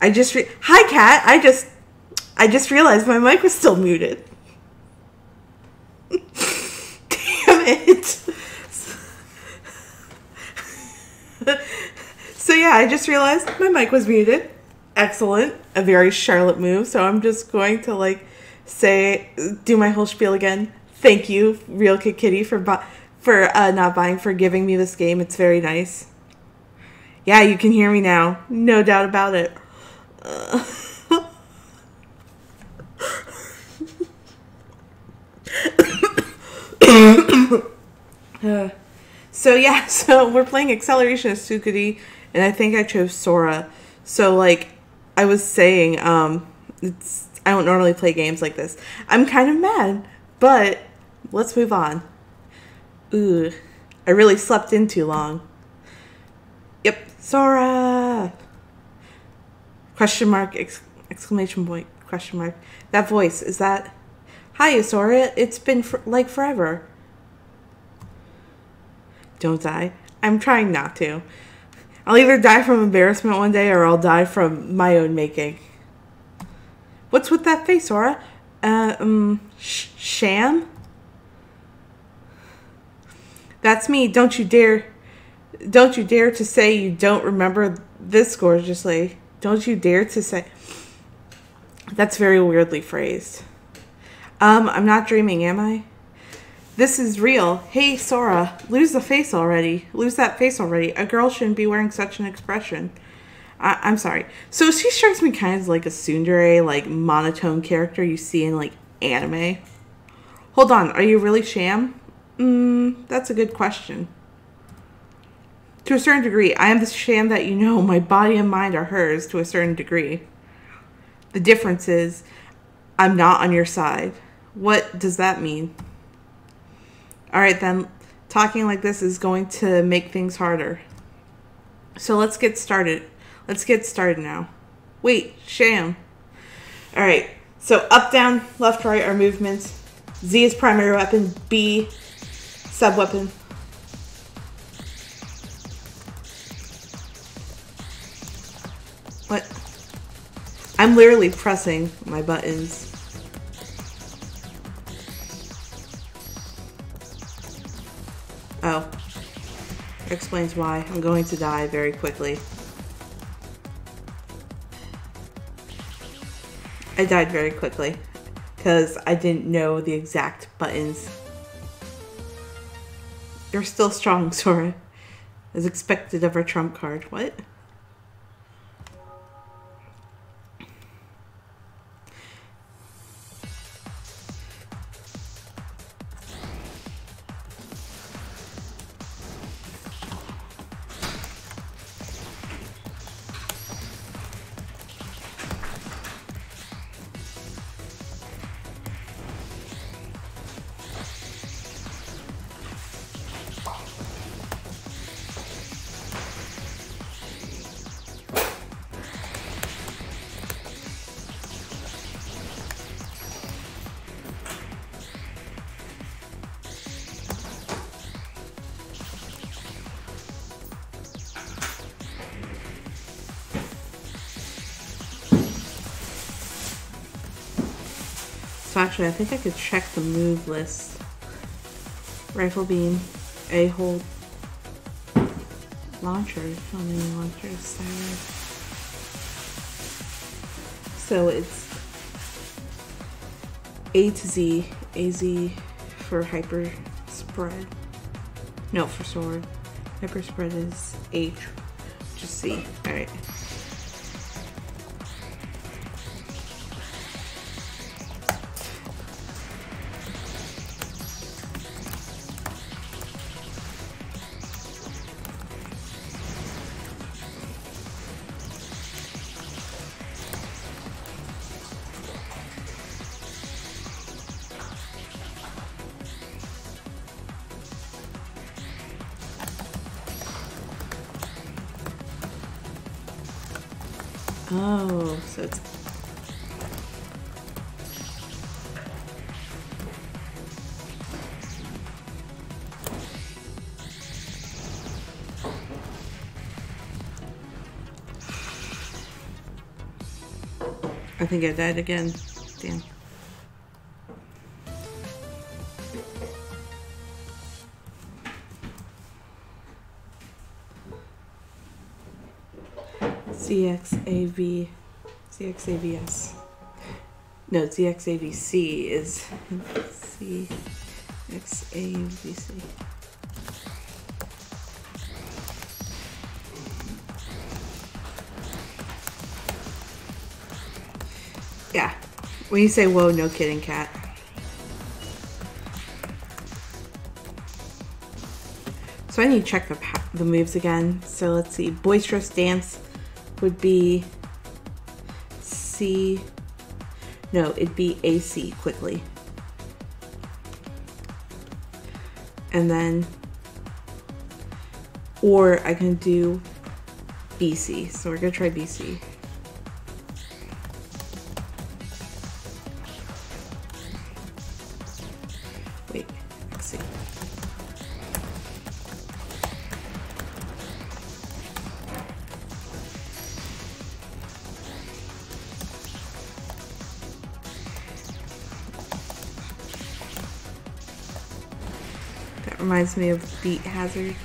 Hi, Kat. I just realized my mic was still muted. Damn it. So yeah, I just realized my mic was muted. Excellent. A very Charlotte move. So I'm just going to like do my whole spiel again. Thank you, Real Kid Kitty, for not buying, for giving me this game. It's very nice. Yeah, you can hear me now. No doubt about it. So yeah, so we're playing Acceleration of SUGURI, and I think I chose Sora. So like I was saying, I don't normally play games like this. I'm kind of mad, but let's move on. Ooh, I really slept in too long. Yep, Sora! Question mark, exclamation point, question mark. That voice, is that... Hi, Sora, it's been like forever. Don't die. I'm trying not to. I'll either die from embarrassment one day or I'll die from my own making. What's with that face, Sora? Sham? That's me. Don't you dare to say you don't remember this gorgeously. Don't you dare to say... That's very weirdly phrased. I'm not dreaming, am I? This is real. Hey, Sora, lose that face already. A girl shouldn't be wearing such an expression. I'm sorry. So she strikes me kind of like a tsundere, like monotone character you see in like anime. Hold on, are you really Sham? That's a good question. To a certain degree, I am the Sham that you know. My body and mind are hers to a certain degree. The difference is, I'm not on your side. What does that mean? Alright then, talking like this is going to make things harder. So let's get started. Let's get started now. Wait, Sham. Alright, so up, down, left, right are movements. Z is primary weapon, B, sub-weapon. What? I'm literally pressing my buttons. Oh. Explains why I'm going to die very quickly. I died very quickly because I didn't know the exact buttons. You're still strong, Sora. As expected of our trump card. What? So actually, I think I could check the move list. Rifle beam, A hold, launcher. How many launchers there? So it's A to Z, AZ for hyper spread. No, for sword. Hyper spread is H, which is C. All right. Oh, so it's... I think I died again. Damn. ZXAVS. No, ZXAVC is ZXAVC. Yeah. When you say whoa, no kidding, cat. So I need to check the moves again. So let's see. Boisterous Dance would be C. No, it'd be AC, quickly. And then, or I can do BC. So we're gonna try BC. Wait, let's see. That reminds me of Beat Hazard.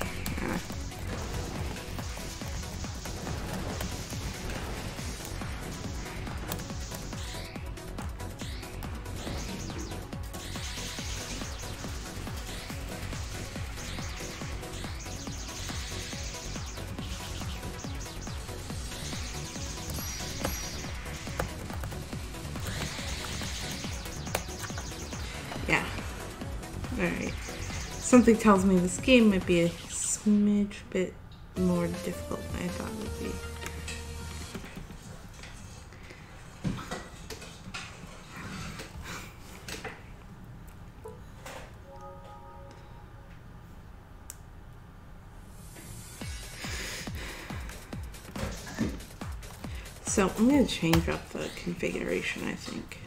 Yeah. Alright. Something tells me this game might be a smidge bit more difficult than I thought it would be. So I'm going to change up the configuration, I think.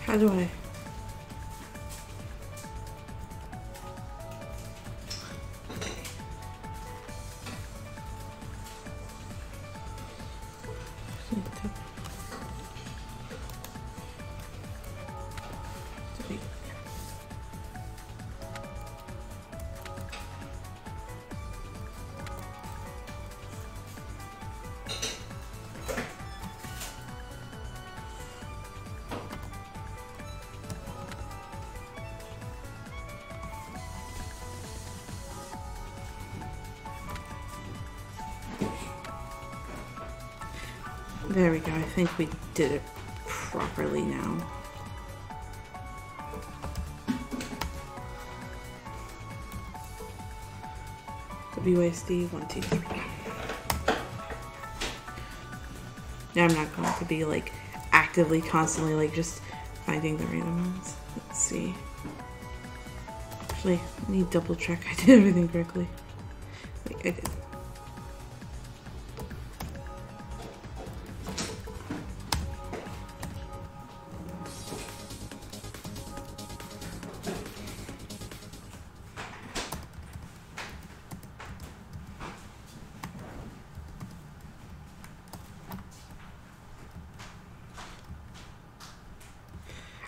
How do I? There we go. I think we did it properly now. WASD 1, 2, 3. Now I'm not going to be like actively, constantly like just finding the random ones. Let's see. Actually, I need to double check I did everything correctly. Like I did.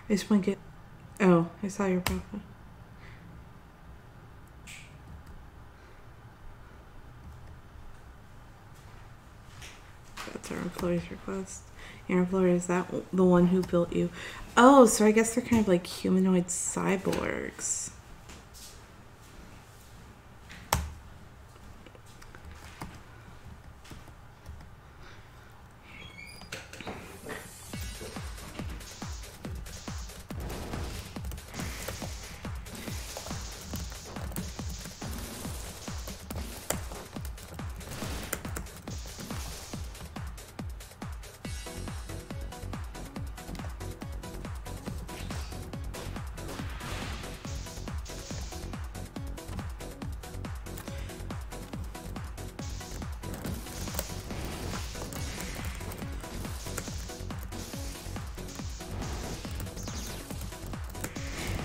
I just want to get... Oh, I saw your profile. That's our employee's request. Your employer, is that the one who built you? Oh, so I guess they're kind of like humanoid cyborgs.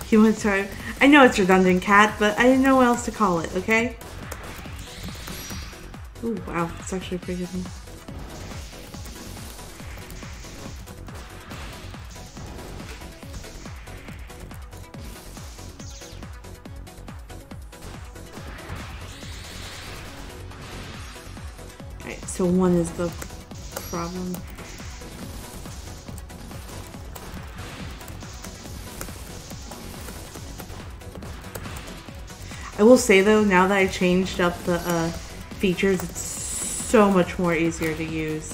You want to try? I know it's redundant, cat, but I didn't know what else to call it, okay? Ooh, wow. It's actually a pretty good one. Alright, so 1 is the problem. I will say though, now that I changed up the features, it's so much more easier to use.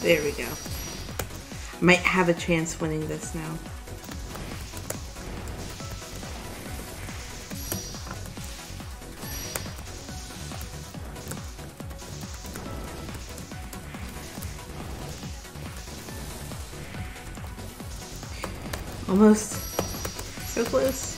There we go. Might have a chance winning this now. Almost. So close.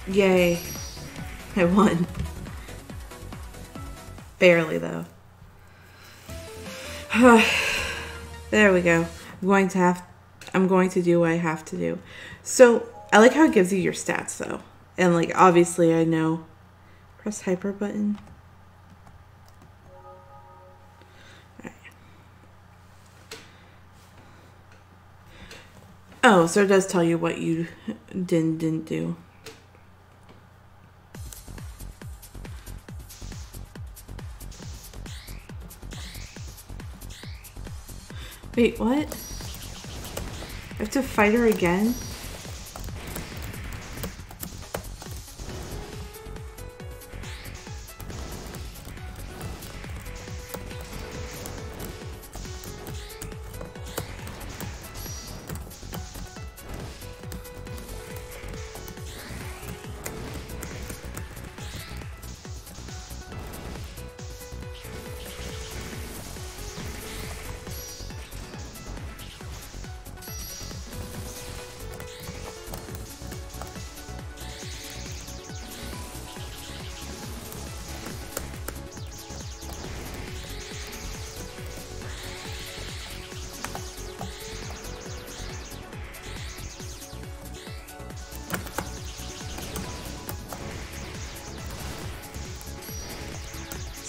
Yay. I won. Barely though. There we go. I'm going to do what I have to do. So I like how it gives you your stats though. And like obviously I know. Press hyper button. Alright. Oh, so it does tell you what you didn't do. Wait, what? I have to fight her again?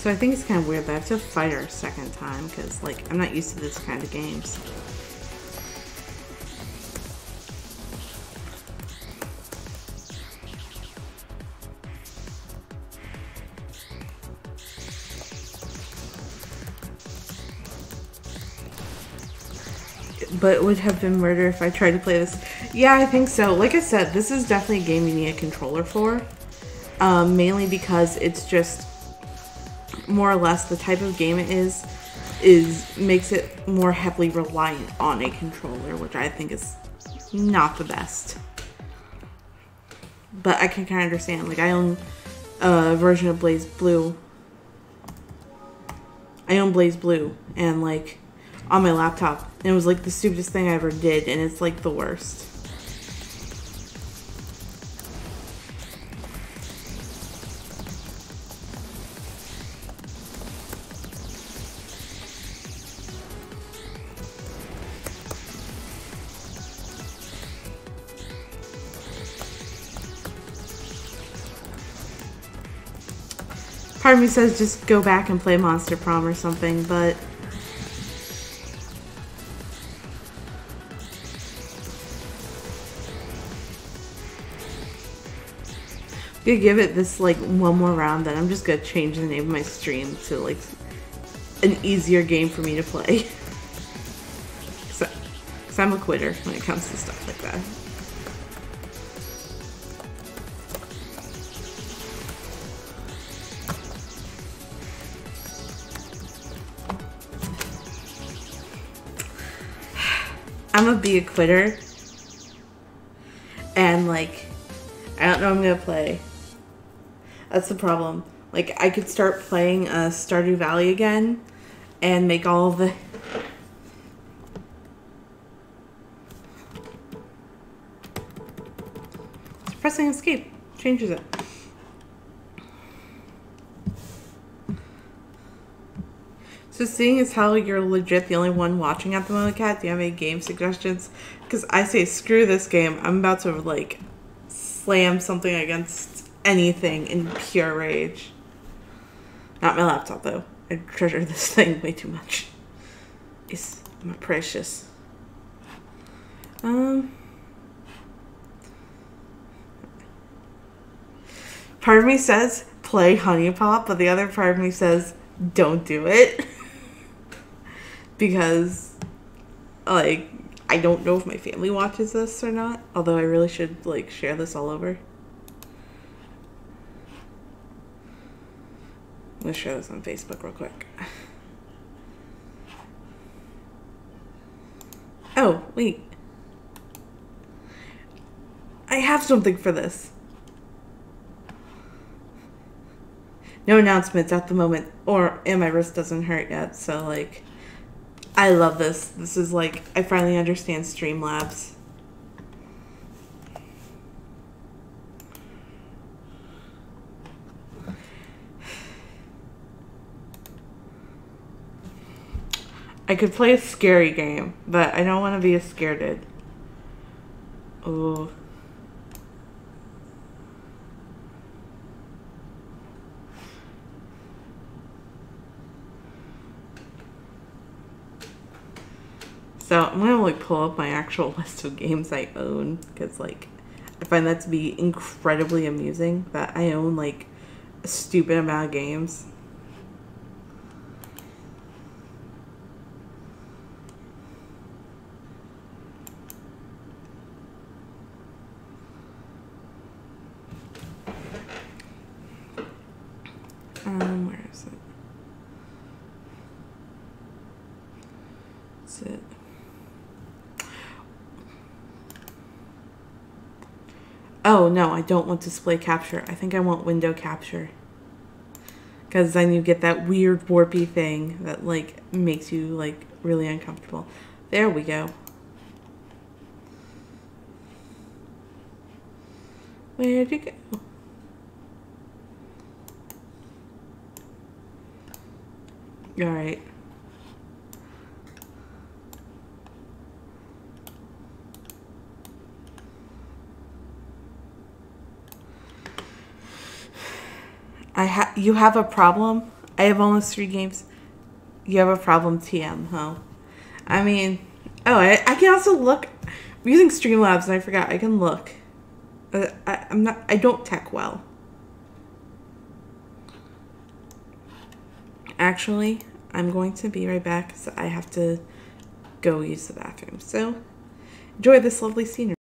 So I think it's kind of weird that I have to fight her a second time because, like, I'm not used to this kind of games. But it would have been murder if I tried to play this. Yeah, I think so. Like I said, this is definitely a game you need a controller for. Mainly because it's just more or less the type of game it is makes it more heavily reliant on a controller, which I think is not the best. But I can kind of understand. Like, I own a version of Blaze Blue. I own Blaze Blue, and like on my laptop, and it was like the stupidest thing I ever did, and it's like the worst. Part of me says just go back and play Monster Prom or something, but I'm gonna give it this like one more round, then I'm just gonna change the name of my stream to like an easier game for me to play. So, 'cause I'm a quitter when it comes to stuff like that. I'm gonna be a quitter, and like, I don't know what I'm gonna play. That's the problem. Like, I could start playing Stardew Valley again, and make all of the... Pressing escape changes it. So seeing as how you're legit the only one watching at the moment, Kat, do you have any game suggestions? Because I say screw this game. I'm about to like slam something against anything in pure rage. Not my laptop though. I treasure this thing way too much. It's my precious. Part of me says play Honey Pop, but the other part of me says don't do it. Because, like, I don't know if my family watches this or not. Although I really should, like, share this all over. I'm gonna share this on Facebook real quick. Oh, wait. I have something for this. No announcements at the moment. And my wrist doesn't hurt yet, so, like... I love this. This is like, I finally understand Streamlabs. I could play a scary game, but I don't want to be a scareded. Ooh. So I'm gonna like pull up my actual list of games I own, because like I find that to be incredibly amusing that I own like a stupid amount of games. Where is it? That's it. Oh, no, I don't want display capture. I think I want window capture. Because then you get that weird warpy thing that, like, makes you, like, really uncomfortable. There we go. Where'd you go? Alright. You have a problem? I have almost 3 games. You have a problem, TM, huh? I mean, oh, I can also look. I'm using Streamlabs and I forgot. I can look. I don't tech well. Actually, I'm going to be right back because I have to go use the bathroom. So, enjoy this lovely scenery.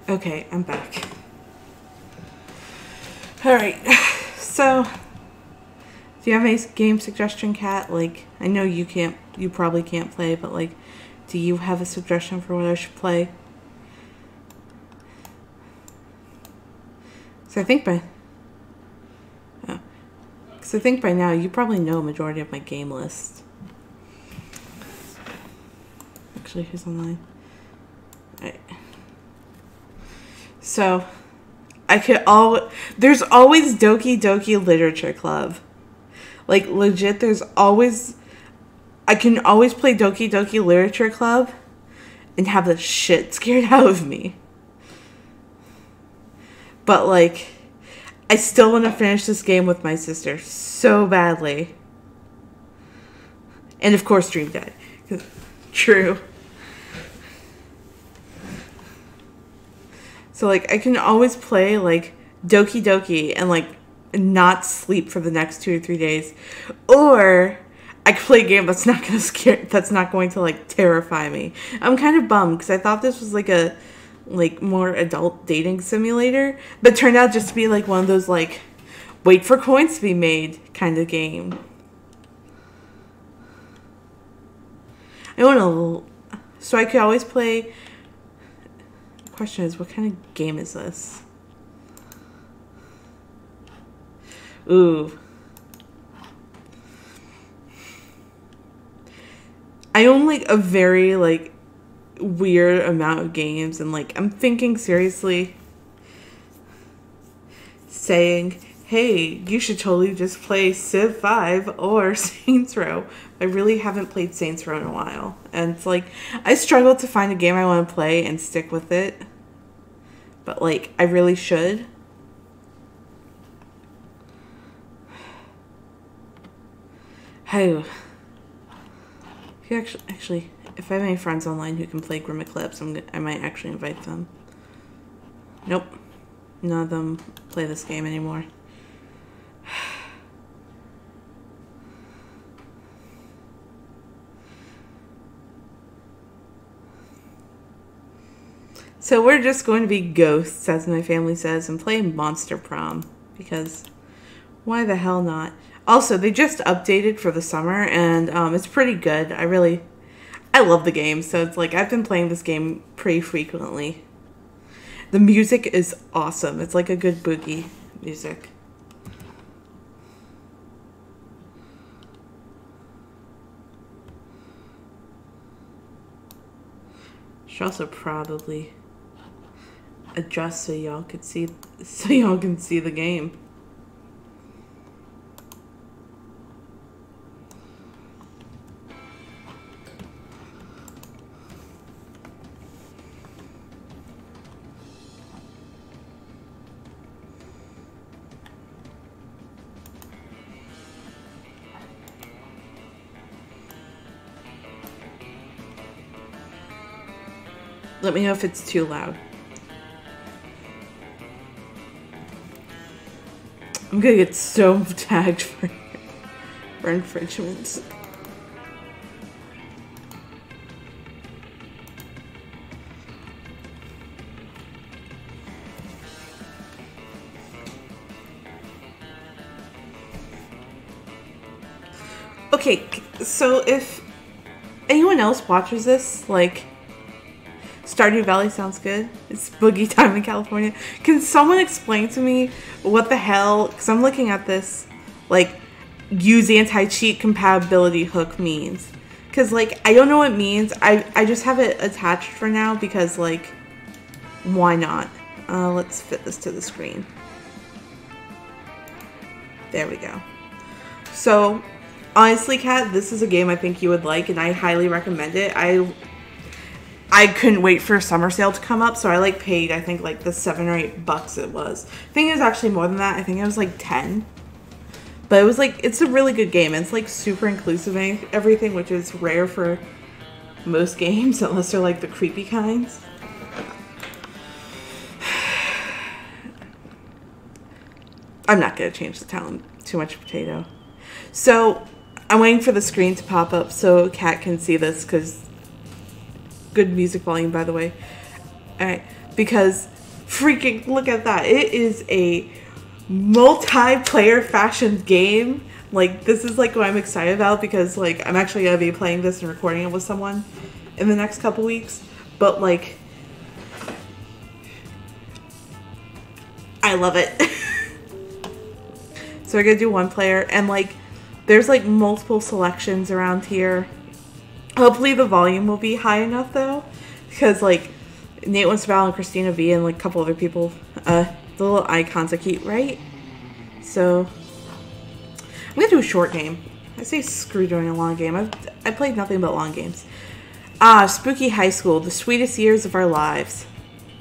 Okay, I'm back. Alright, so do you have any game suggestion, Kat? Like, I know you probably can't play, but like, do you have a suggestion for what I should play? So I think by now you probably know a majority of my game list. Actually, who's online? Alright. So there's always Doki Doki Literature Club. Like, legit, I can always play Doki Doki Literature Club and have the shit scared out of me. But, like, I still want to finish this game with my sister so badly. And, of course, Dream Dead. True. So, like, I can always play, like, Doki Doki and, like, not sleep for the next 2 or 3 days. Or I could play a game that's not going to, like, terrify me. I'm kind of bummed because I thought this was, like, a more adult dating simulator, but it turned out just to be like one of those like wait for coins to be made kind of game. So I could always play. The question is, what kind of game is this? Ooh. I own like a very like weird amount of games, and like I'm thinking seriously saying, hey, you should totally just play Civ 5 or Saints Row. I really haven't played Saints Row in a while, and it's like I struggle to find a game I want to play and stick with it, but like I really should. Hey, actually, if I have any friends online who can play Grim Eclipse, I might actually invite them. Nope. None of them play this game anymore. So we're just going to be ghosts, as my family says, and play Monster Prom. Because why the hell not? Also, they just updated for the summer, and it's pretty good. I love the game, so it's like I've been playing this game pretty frequently. The music is awesome. It's like a good boogie music. Should also probably adjust so y'all can see the game. Let me know if it's too loud. I'm gonna get so tagged for infringements. Okay, so if anyone else watches this, like, Stardew Valley sounds good. It's boogie time in California. Can someone explain to me what the hell, because I'm looking at this, like, use anti-cheat compatibility hook means. Because, like, I don't know what it means. I just have it attached for now because, like, why not? Let's fit this to the screen. There we go. So, honestly, Kat, this is a game I think you would like, and I highly recommend it. I couldn't wait for a summer sale to come up, so I like paid, I think, like the $7 or $8 it was. I think it was actually more than that. I think it was like 10. But it was like, it's a really good game. It's like super inclusive and everything, which is rare for most games, unless they're like the creepy kinds. I'm not gonna change the tone too much potato. So I'm waiting for the screen to pop up so Kat can see this, because good music volume, by the way. Alright, because Freaking look at that. It is a multiplayer fashioned game. Like, this is like what I'm excited about because like I'm actually gonna be playing this and recording it with someone in the next couple weeks. But like, I love it. So we're gonna do one player, and like there's like multiple selections around here. Hopefully the volume will be high enough though, because like Nate Wants to Battle and Christina V and like a couple other people, the little icons are cute, right? So I'm gonna do a short game. I say screw doing a long game. I played nothing but long games. Spooky high school, the sweetest years of our lives.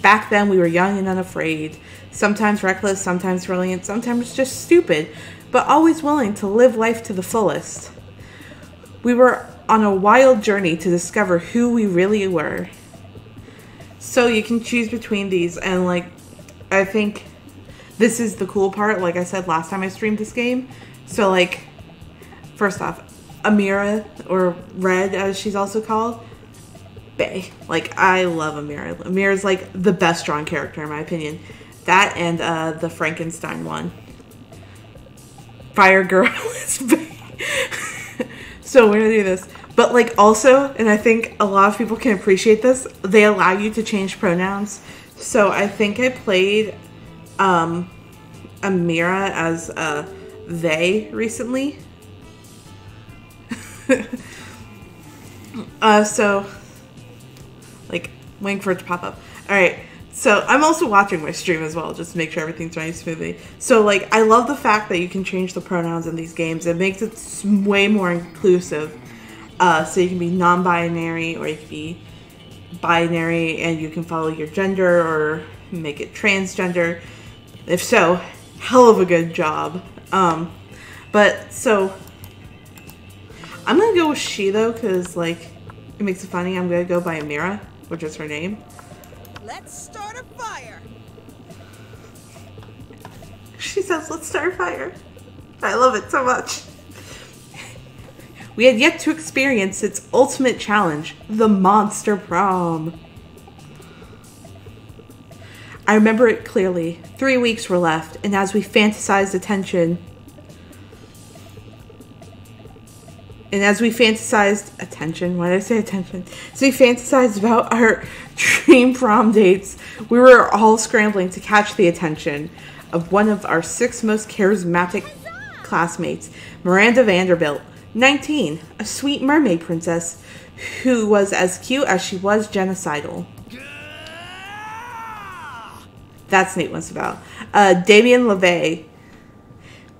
Back then we were young and unafraid, sometimes reckless, sometimes brilliant, sometimes just stupid, but always willing to live life to the fullest. We were on a wild journey to discover who we really were. So you can choose between these, and like, I think this is the cool part, like I said last time I streamed this game. So like, first off, Amira, or Red as she's also called, bae. Like, I love Amira. Amira's like the best strong character in my opinion. That and the Frankenstein one. Fire Girl is bae. So we're gonna do this. But like also, and I think a lot of people can appreciate this, they allow you to change pronouns. So I think I played Amira as they recently. So like waiting for it to pop up. Alright, so I'm also watching my stream as well, just to make sure everything's running smoothly. So like, I love the fact that you can change the pronouns in these games. It makes it way more inclusive. So you can be non-binary, or you can be binary and you can follow your gender, or make it transgender. If so, hell of a good job. But so I'm gonna go with she though, because like it makes it funny. I'm gonna go by Amira, which is her name. Let's start a fire. She says, let's start a fire. I love it so much. We had yet to experience its ultimate challenge, the monster prom. I remember it clearly. 3 weeks were left, and as we fantasized attention, why did I say attention? So we fantasized about our dream prom dates. We were all scrambling to catch the attention of one of our 6 most charismatic classmates, Miranda Vanderbilt, 19, a sweet mermaid princess who was as cute as she was genocidal. That's Nate Wants to Battle. Damien LeVay,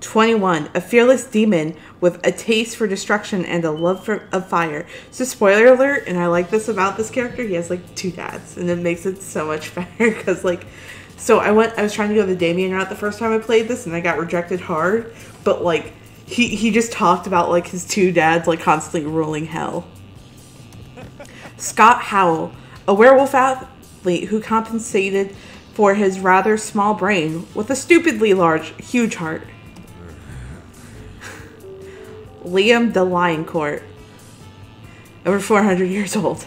21, a fearless demon with a taste for destruction and a love of fire. So spoiler alert, and I like this about this character, he has like 2 dads, and it makes it so much better because like, so I was trying to go the Damien route the first time I played this, and I got rejected hard, but like he just talked about like his 2 dads like constantly ruling hell. Scott Howell, a werewolf athlete who compensated for his rather small brain with a stupidly huge heart. Liam de Lioncourt, over 400 years old,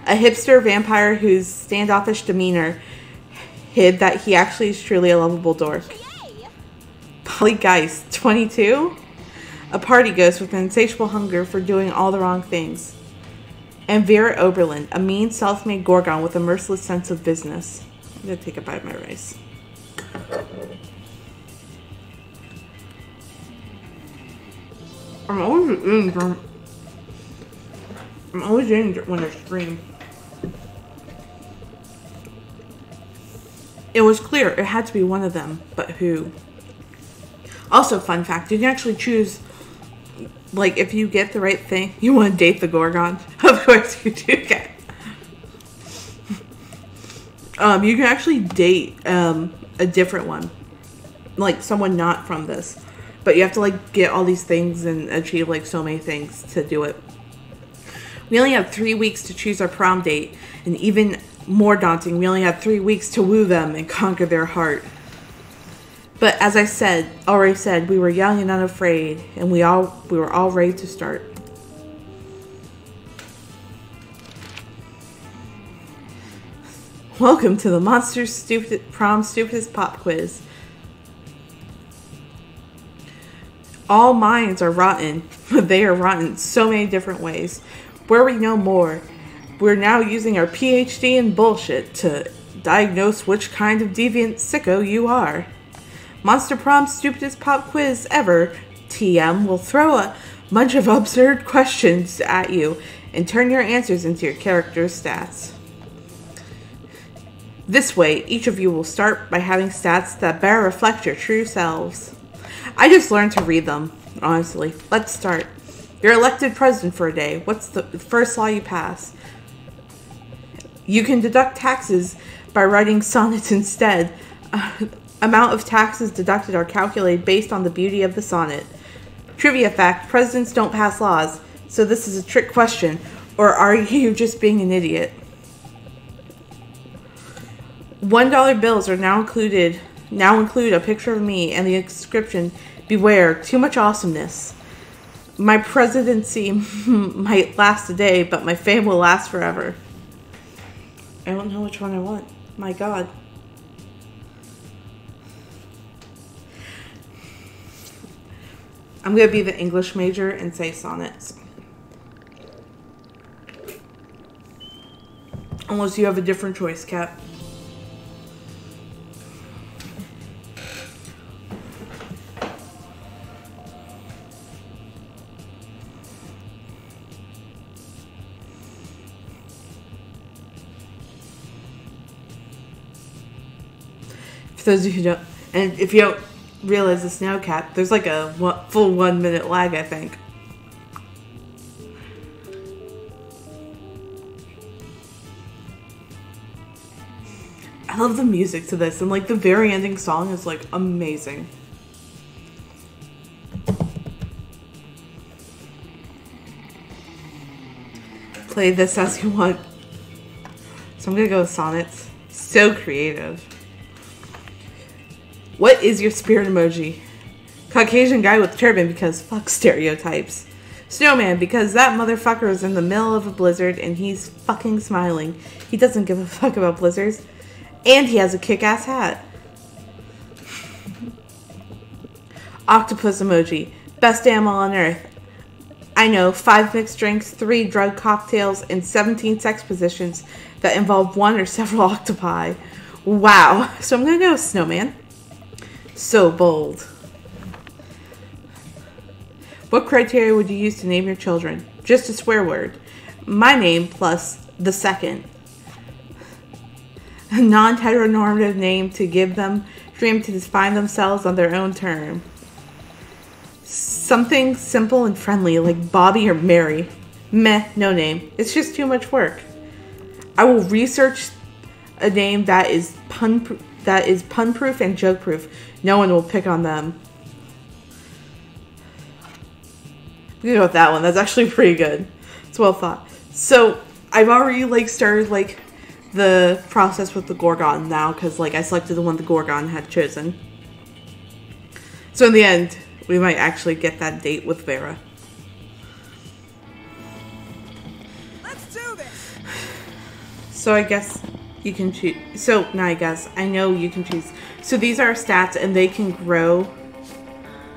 a hipster vampire whose standoffish demeanor hid that he actually is truly a lovable dork. Polly Geist, 22, a party ghost with an insatiable hunger for doing all the wrong things. And Vera Oberlin, a mean, self-made gorgon with a merciless sense of business. I'm gonna take a bite of my rice. I'm always eating when I stream. It was clear it had to be one of them, but who? Also, fun fact, you can actually choose, like, if you get the right thing, you want to date the Gorgon. Of course you do get. You can actually date a different one, like someone not from this. But you have to like get all these things and achieve like so many things to do it. We only have 3 weeks to choose our prom date, and even more daunting, we only have 3 weeks to woo them and conquer their heart. But as I already said, we were young and unafraid, and we were all ready to start. Welcome to the Monster Prom Stupidest Pop Quiz. All minds are rotten, but they are rotten in so many different ways. Where we know more, we're now using our PhD in bullshit to diagnose which kind of deviant sicko you are. Monster Prom Stupidest Pop Quiz Ever, TM, will throw a bunch of absurd questions at you and turn your answers into your character's stats. This way, each of you will start by having stats that better reflect your true selves. I just learned to read them, honestly. Let's start. You're elected president for a day. What's the first law you pass? You can deduct taxes by writing sonnets instead. Amount of taxes deducted are calculated based on the beauty of the sonnet. Trivia fact, presidents don't pass laws, so this is a trick question. Or are you just being an idiot? $1 bills are now include a picture of me and the inscription, "Beware, too much awesomeness." My presidency might last a day, but my fame will last forever. I don't know which one I want. My God. I'm going to be the English major and say sonnets. Unless you have a different choice, Kat. For those of you who don't, and if you don't realize this now, Kat, there's like a full 1 minute lag, I think. I love the music to this, and like the very ending song is like amazing. Play this as you want. So I'm gonna go with sonnets. So creative. What is your spirit emoji? Caucasian guy with turban because fuck stereotypes. Snowman because that motherfucker is in the middle of a blizzard and he's fucking smiling. He doesn't give a fuck about blizzards. And he has a kick-ass hat. Octopus emoji. Best animal on earth. I know, 5 mixed drinks, 3 drug cocktails, and 17 sex positions that involve one or several octopi. Wow. So I'm gonna go with snowman. So bold. What criteria would you use to name your children? Just a swear word. My name plus the second. A non-heteronormative name to give them freedom to define themselves on their own term. Something simple and friendly like Bobby or Mary. Meh, no name. It's just too much work. I will research a name that is pun-proof and joke-proof. No one will pick on them. I'm gonna go with that one. That's actually pretty good. It's well thought. So I've already like started like the process with the Gorgon now because like I selected the one the Gorgon had chosen. So in the end, we might actually get that date with Vera. Let's do this. So I guess you can choose. So now I guess I know you can choose. So these are stats and they can grow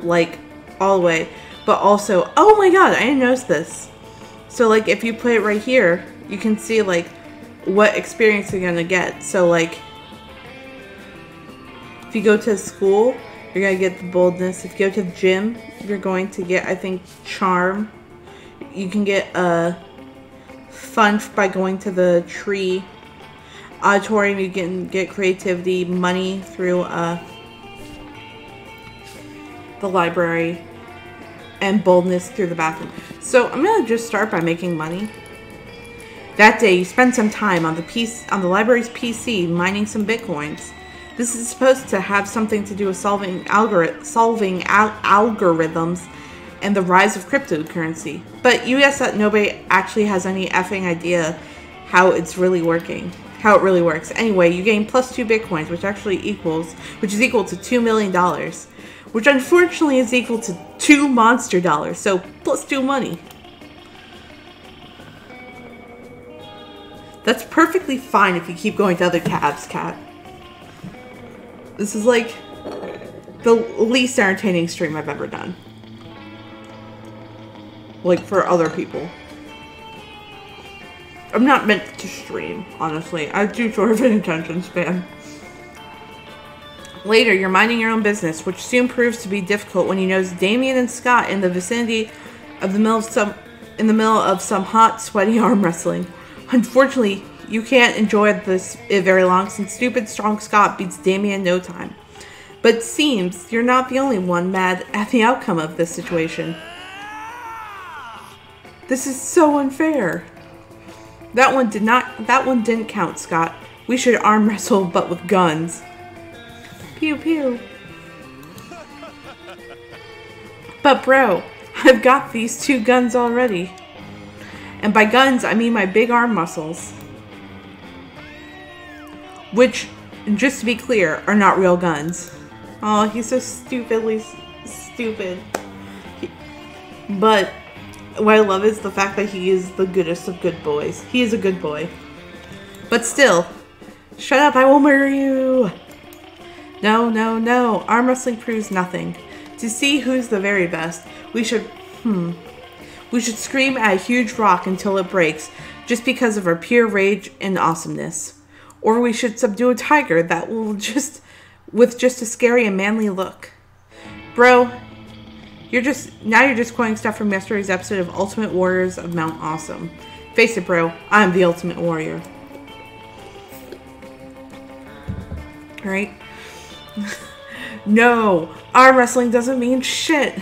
like all the way. But also, oh my god, I didn't notice this. So like if you put it right here, you can see like what experience you're gonna get. So like if you go to school, you're gonna get the boldness. If you go to the gym, you're going to get, I think, charm. You can get fun by going to the tree. Auditorium, you can get creativity. Money through the library. And boldness through the bathroom. So I'm gonna just start by making money. That day, you spend some time on the library's PC mining some bitcoins. This is supposed to have something to do with solving algorithms and the rise of cryptocurrency. But you guess that nobody actually has any effing idea how it really works. Anyway, you gain plus 2 bitcoins, which is equal to $2 million. Which unfortunately is equal to 2 monster dollars, so plus 2 money. That's perfectly fine if you keep going to other tabs, Kat. This is like the least entertaining stream I've ever done. Like, for other people. I'm not meant to stream, honestly. I have too short of an attention span. Later, you're minding your own business, which soon proves to be difficult when you notice Damien and Scott in the vicinity of the middle of some hot, sweaty arm wrestling. Unfortunately, you can't enjoy this very long since stupid, strong Scott beats Damien in no time. But it seems you're not the only one mad at the outcome of this situation. This is so unfair. That one didn't count, Scott. We should arm wrestle, but with guns. Pew pew. But bro, I've got these 2 guns already. And by guns, I mean my big arm muscles. Which, just to be clear, are not real guns. Oh, he's so stupidly stupid. But what I love is the fact that he is the goodest of good boys. He is a good boy. But still, shut up, I will murder you. No, no, no. Arm wrestling proves nothing. To see who's the very best, we should scream at a huge rock until it breaks, just because of our pure rage and awesomeness. Or we should subdue a tiger that will with just a scary and manly look. Bro, you're just quoting stuff from yesterday's episode of Ultimate Warriors of Mount Awesome. Face it, bro, I'm the Ultimate Warrior. Alright? No, arm wrestling doesn't mean shit.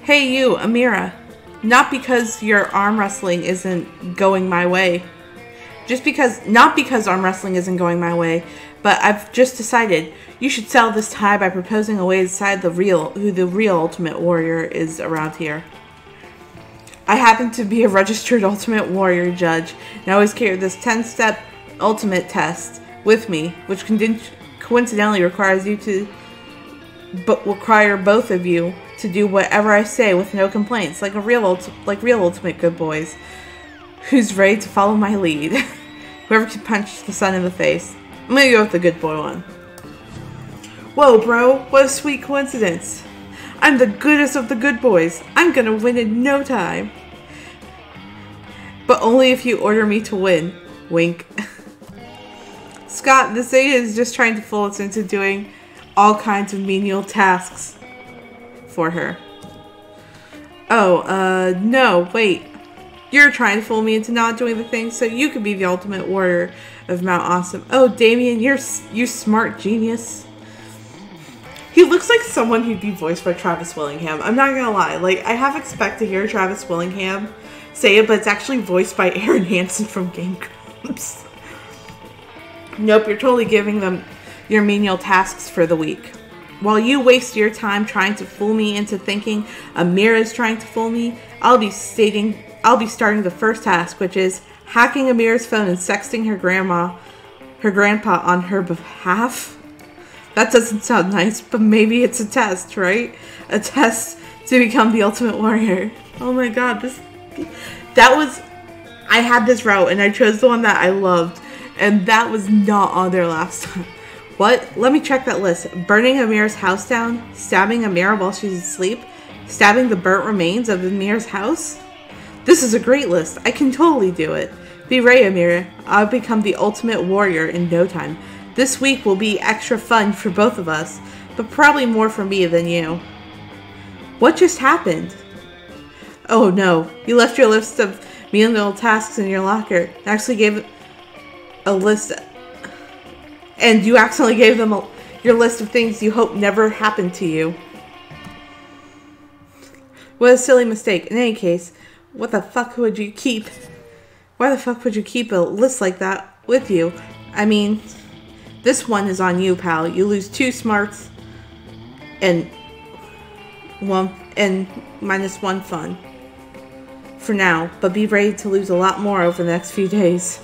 Hey you, Amira. Not because your arm wrestling isn't going my way. Not because arm wrestling isn't going my way, but I've just decided you should settle this tie by proposing a way to decide who the real Ultimate Warrior is around here. I happen to be a registered Ultimate Warrior judge, and I always carry this 10-step ultimate test with me, which coincidentally requires both of you to do whatever I say with no complaints, like real ultimate good boys, who's ready to follow my lead. Whoever can punch the sun in the face. I'm gonna go with the good boy one. Whoa, bro, what a sweet coincidence. I'm the goodest of the good boys. I'm gonna win in no time. But only if you order me to win. Wink. Scott, this Zeta is just trying to fool us into doing all kinds of menial tasks for her. Oh, no, wait. You're trying to fool me into not doing the thing so you could be the Ultimate Warrior of Mount Awesome. Oh, Damien, you smart genius. He looks like someone who'd be voiced by Travis Willingham. I'm not gonna lie. Like, I half expect to hear Travis Willingham say it, but it's actually voiced by Aaron Hansen from Game Grumps. Nope, you're totally giving them your menial tasks for the week. While you waste your time trying to fool me into thinking Amira's trying to fool me, I'll be starting the first task, which is hacking Amira's phone and sexting her grandpa on her behalf. That doesn't sound nice, but maybe it's a test, right? A test to become the Ultimate Warrior. Oh my god, I had this route and I chose the one that I loved, and that was not on there last time. What? Let me check that list. Burning Amira's house down, stabbing Amira while she's asleep, stabbing the burnt remains of Amira's house? This is a great list. I can totally do it. Be ready, Amira. I'll become the Ultimate Warrior in no time. This week will be extra fun for both of us, but probably more for me than you. What just happened? Oh no, you left your list of menial tasks in your locker. Actually gave a list, and you accidentally gave them your list of things you hope never happened to you. What a silly mistake. In any case, why the fuck would you keep a list like that with you? I mean, this one is on you, pal. You lose 2 smarts and minus 1 fun. For now, but be ready to lose a lot more over the next few days.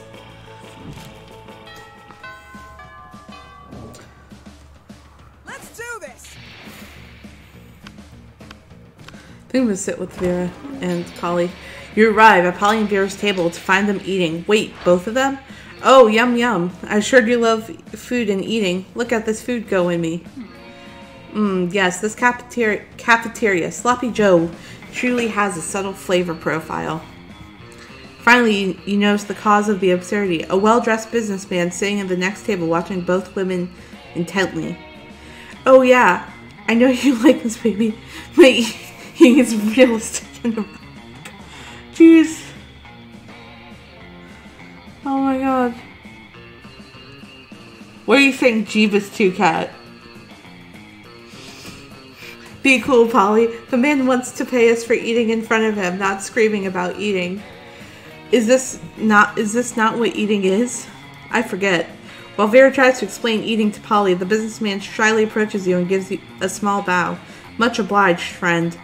Let's do this. I think I'm gonna sit with Vera and Polly. You arrive at Polly and Vera's table to find them eating. Wait, both of them? Oh, yum yum. I sure do love food and eating. Look at this food go in me. Yes, this cafeteria, Sloppy Joe, truly has a subtle flavor profile. Finally, you notice the cause of the absurdity. A well-dressed businessman sitting at the next table watching both women intently. Oh yeah, I know you like this baby, but he is realistic in the back. Jeez. Oh my god. What do you think, Jeebus 2 Cat? Be cool, Polly. The man wants to pay us for eating in front of him, not screaming about eating. Is this not what eating is? I forget. While Vera tries to explain eating to Polly, the businessman shyly approaches you and gives you a small bow. Much obliged, friend.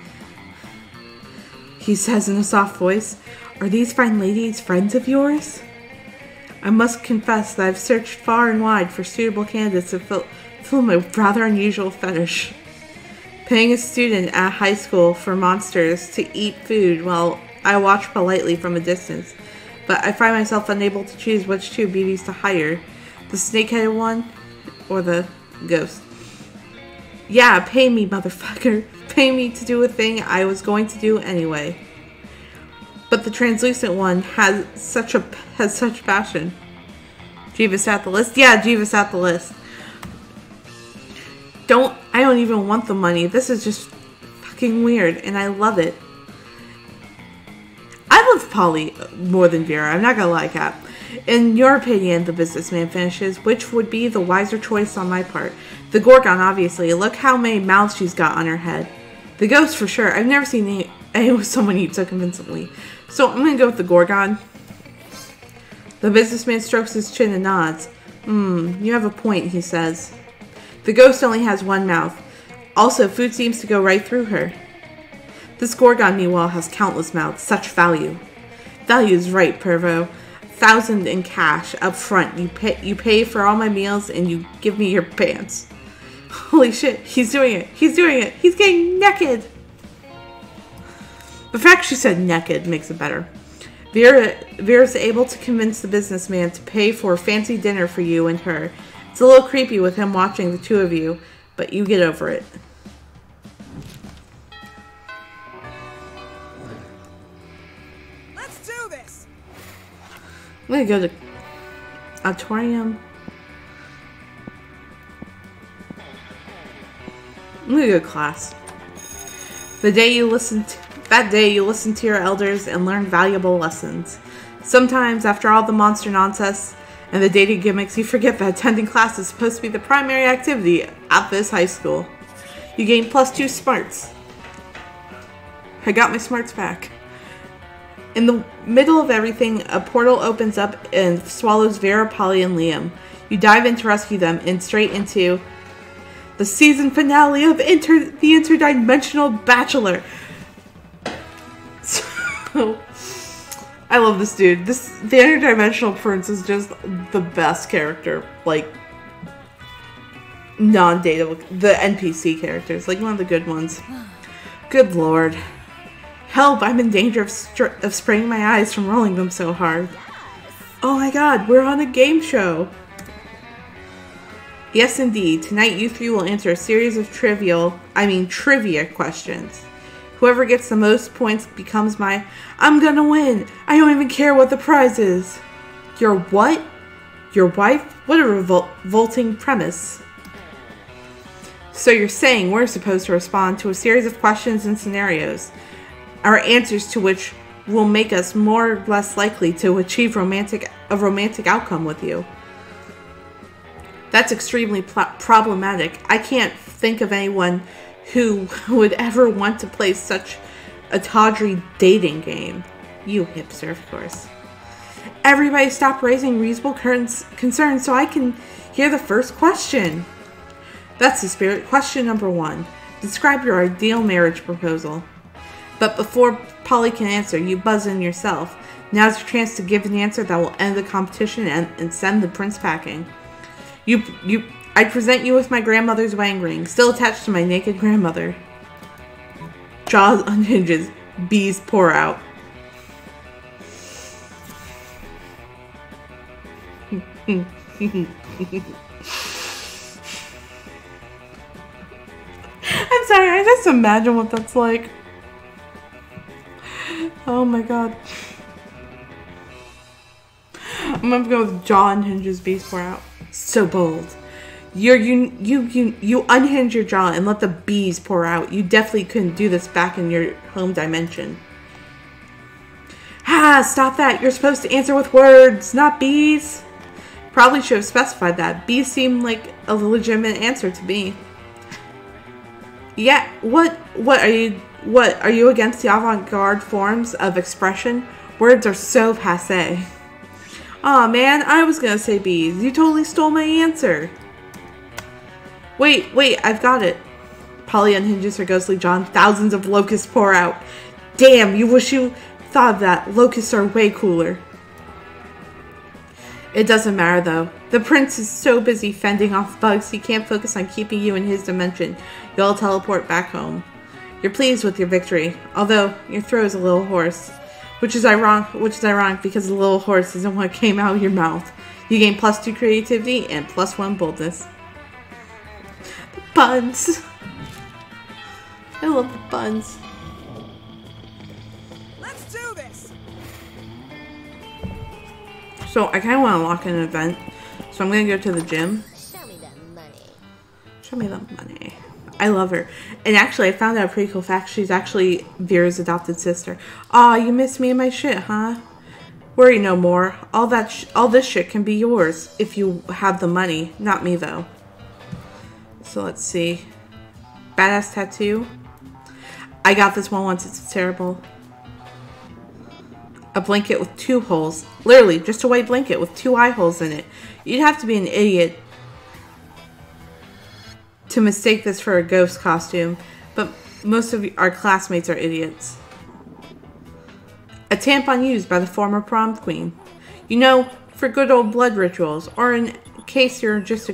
He says in a soft voice, "Are these fine ladies friends of yours?" I must confess that I've searched far and wide for suitable candidates to fill my rather unusual fetish. Paying a student at high school for monsters to eat food while I watch politely from a distance, but I find myself unable to choose which two beauties to hire, the snake-headed one or the ghost. Yeah, pay me, motherfucker. Pay me to do a thing I was going to do anyway. But the translucent one has such passion. Jeebus at the list? Yeah, Jeebus at the list. I don't even want the money. This is just fucking weird, and I love it. I love Polly more than Vera. I'm not gonna lie, Cap. In your opinion, the businessman finishes, which would be the wiser choice on my part? The Gorgon, obviously. Look how many mouths she's got on her head. The ghost, for sure. I've never seen someone eat so convincingly. So I'm gonna go with the Gorgon. The businessman strokes his chin and nods. You have a point, he says. The ghost only has one mouth. Also, food seems to go right through her. This Gorgon, meanwhile, has countless mouths. Such value. Value is right, Pervo. 1,000 in cash up front. You pay for all my meals and you give me your pants. Holy shit, he's doing it. He's doing it. He's getting naked. The fact she said naked makes it better. Vera's able to convince the businessman to pay for a fancy dinner for you and her. It's a little creepy with him watching the two of you, but you get over it. Let's do this. I'm gonna go to auditorium. I'm gonna go to class. That day you listen to your elders and learn valuable lessons. Sometimes, after all the monster nonsense and the dating gimmicks, you forget that attending class is supposed to be the primary activity at this high school. You gain +2 smarts. I got my smarts back. In the middle of everything, a portal opens up and swallows Vera, Polly, and Liam. You dive in to rescue them and straight into the season finale of the Interdimensional Bachelor. So, I love this dude. The Interdimensional Prince is just the best character. Like, non-data, the NPC characters. Like, one of the good ones. Good lord. Help, I'm in danger of spraining my eyes from rolling them so hard. Oh my god, we're on a game show. Yes, indeed. Tonight, you three will answer a series of trivia questions. Whoever gets the most points becomes my, I'm gonna win. I don't even care what the prize is. Your what? Your wife? What a revolting premise. So you're saying we're supposed to respond to a series of questions and scenarios, our answers to which will make us more or less likely to achieve a romantic outcome with you. That's extremely problematic. I can't think of anyone who would ever want to play such a tawdry dating game. You hipster, of course. Everybody stop raising reasonable concerns so I can hear the first question. That's the spirit. Question number 1. Describe your ideal marriage proposal. But before Polly can answer, you buzz in yourself. Now's your chance to give an answer that will end the competition and send the prince packing. I present you with my grandmother's wedding ring, still attached to my naked grandmother. Jaws unhinges. Bees pour out. I'm sorry, I just imagine what that's like. Oh my god. I'm gonna go with jaw unhinges, bees pour out. So bold. You unhinge your jaw and let the bees pour out. You definitely couldn't do this back in your home dimension. Ah, stop that. You're supposed to answer with words, not bees. Probably should have specified that. Bees seem like a legitimate answer to me. Yeah, what are you against the avant-garde forms of expression? Words are so passé. Aw, man, I was gonna say bees. You totally stole my answer. Wait, I've got it. Polly unhinges her ghostly jaw and thousands of locusts pour out. Damn, you wish you thought of that. Locusts are way cooler. It doesn't matter, though. The prince is so busy fending off bugs, he can't focus on keeping you in his dimension. You'll teleport back home. You're pleased with your victory, although your throat is a little hoarse. Which is ironic because the little horse isn't what came out of your mouth. You gain +2 creativity and +1 boldness. The buns. I love the buns. Let's do this. So I kind of want to lock in an event. So I'm going to go to the gym. Show me that money. Show me the money. I love her. And actually, I found out a pretty cool fact. She's actually Vera's adopted sister. Aw, you missed me and my shit, huh? Worry no more. All this shit can be yours if you have the money. Not me, though. So let's see. Badass tattoo. I got this one once. It's terrible. A blanket with 2 holes. Literally, just a white blanket with 2 eye holes in it. You'd have to be an idiot to mistake this for a ghost costume, but most of our classmates are idiots. A tampon used by the former prom queen. You know, for good old blood rituals, or in case you're just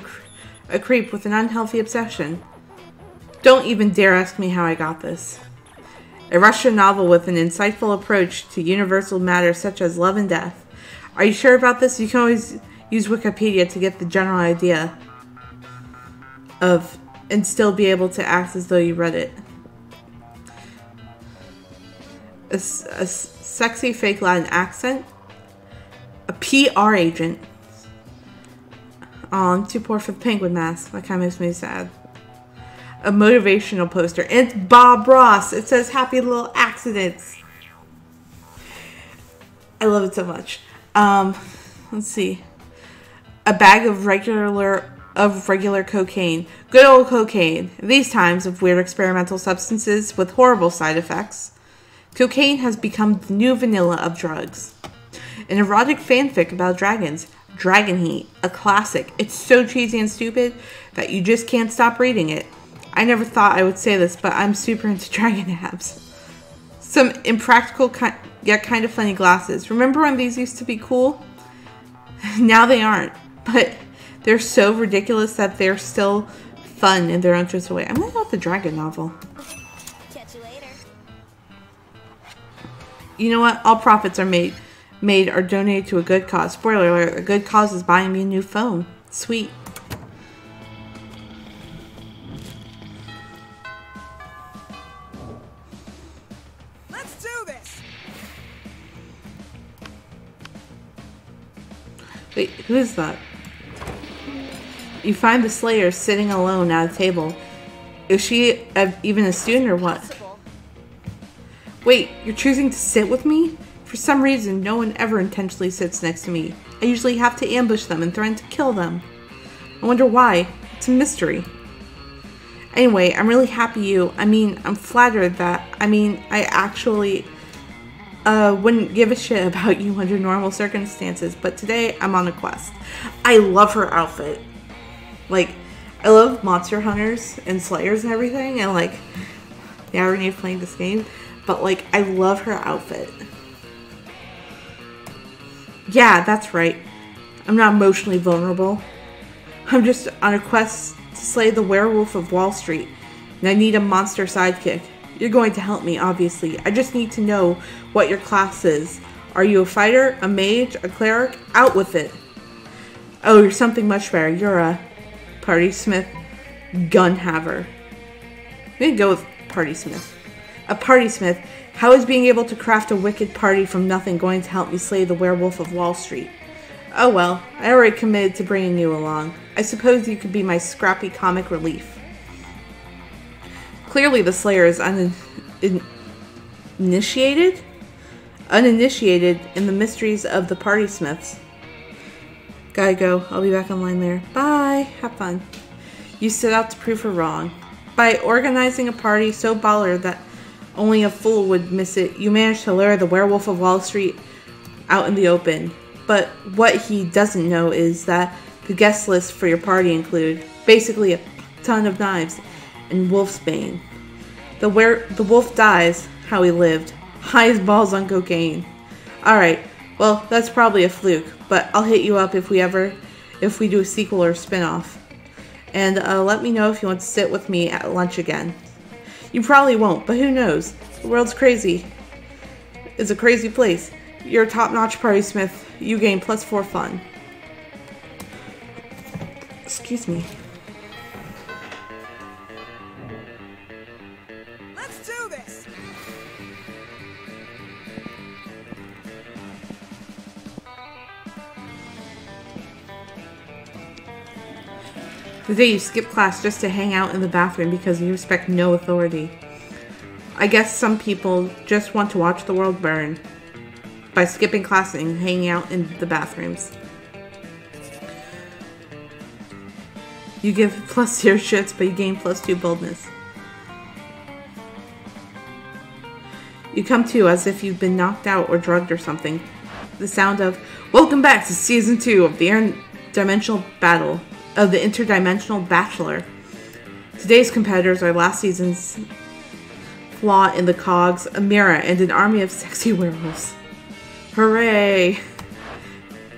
a creep with an unhealthy obsession. Don't even dare ask me how I got this. A Russian novel with an insightful approach to universal matters such as love and death. Are you sure about this? You can always use Wikipedia to get the general idea of, and still be able to act as though you read it. A sexy fake Latin accent. A PR agent. Oh, I'm too poor for the penguin mask. That kind of makes me sad. A motivational poster. And it's Bob Ross. It says happy little accidents. I love it so much. Let's see. A bag of regular cocaine. Good old cocaine. These times of weird experimental substances with horrible side effects. Cocaine has become the new vanilla of drugs. An erotic fanfic about dragons. Dragon Heat. A classic. It's so cheesy and stupid that you just can't stop reading it. I never thought I would say this, but I'm super into dragon abs. Some impractical yet kind of funny glasses. Remember when these used to be cool? Now they aren't. But they're so ridiculous that they're still fun in their own twisted way. I'm gonna go with the dragon novel. Catch you later. You know what? All profits are made or donated to a good cause. Spoiler alert, a good cause is buying me a new phone. Sweet. Let's do this. Wait, who is that? You find the Slayer sitting alone at a table. Is she even a student or what? Possible. Wait, you're choosing to sit with me? For some reason, no one ever intentionally sits next to me. I usually have to ambush them and threaten to kill them. I wonder why. It's a mystery. Anyway, I'm really happy I'm flattered that, I actually wouldn't give a shit about you under normal circumstances, but today I'm on a quest. I love her outfit. Like, I love monster hunters and slayers and everything, and like, the irony of playing this game, but like, I love her outfit. Yeah, that's right. I'm not emotionally vulnerable. I'm just on a quest to slay the werewolf of Wall Street, and I need a monster sidekick. You're going to help me, obviously. I just need to know what your class is. Are you a fighter, a mage, a cleric? Out with it. Oh, you're something much better. You're a party smith gun haver. I'm gonna go with party smith. A party smith. How is being able to craft a wicked party from nothing going to help me slay the werewolf of Wall Street? Oh well, I already committed to bringing you along. I suppose you could be my scrappy comic relief. Clearly the Slayer is uninitiated in the mysteries of the party smiths. Gotta go. I'll be back online later. Bye. Have fun. You set out to prove her wrong. By organizing a party so baller that only a fool would miss it, you managed to lure the werewolf of Wall Street out in the open. But what he doesn't know is that the guest list for your party include basically a ton of knives and wolfsbane. The wolf dies how he lived, high as balls on cocaine. Alright, well, that's probably a fluke, but I'll hit you up if we do a sequel or a spin-off. And let me know if you want to sit with me at lunch again. You probably won't, but who knows? The world's crazy. It's a crazy place. You're a top-notch party smith. You gain +4 fun. Excuse me. Let's do this. Today you skip class just to hang out in the bathroom because you respect no authority. I guess some people just want to watch the world burn by skipping class and hanging out in the bathrooms. You give +0 shits, but you gain +2 boldness. You come to as if you've been knocked out or drugged or something. The sound of, welcome back to Season 2 of the Interdimensional Bachelor. Today's competitors are last season's flaw in the cogs, a mirror, and an army of sexy werewolves. Hooray!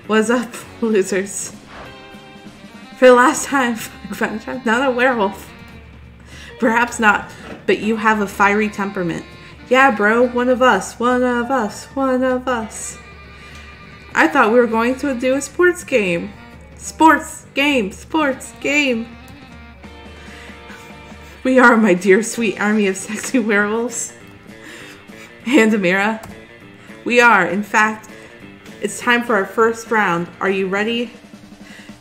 What's up, losers? For the last time, I'm not a werewolf. Perhaps not, but you have a fiery temperament. Yeah, bro, one of us. I thought we were going to do a sports game. Sports game. We are, my dear sweet army of sexy werewolves. And Amira. We are, in fact, it's time for our first round. Are you ready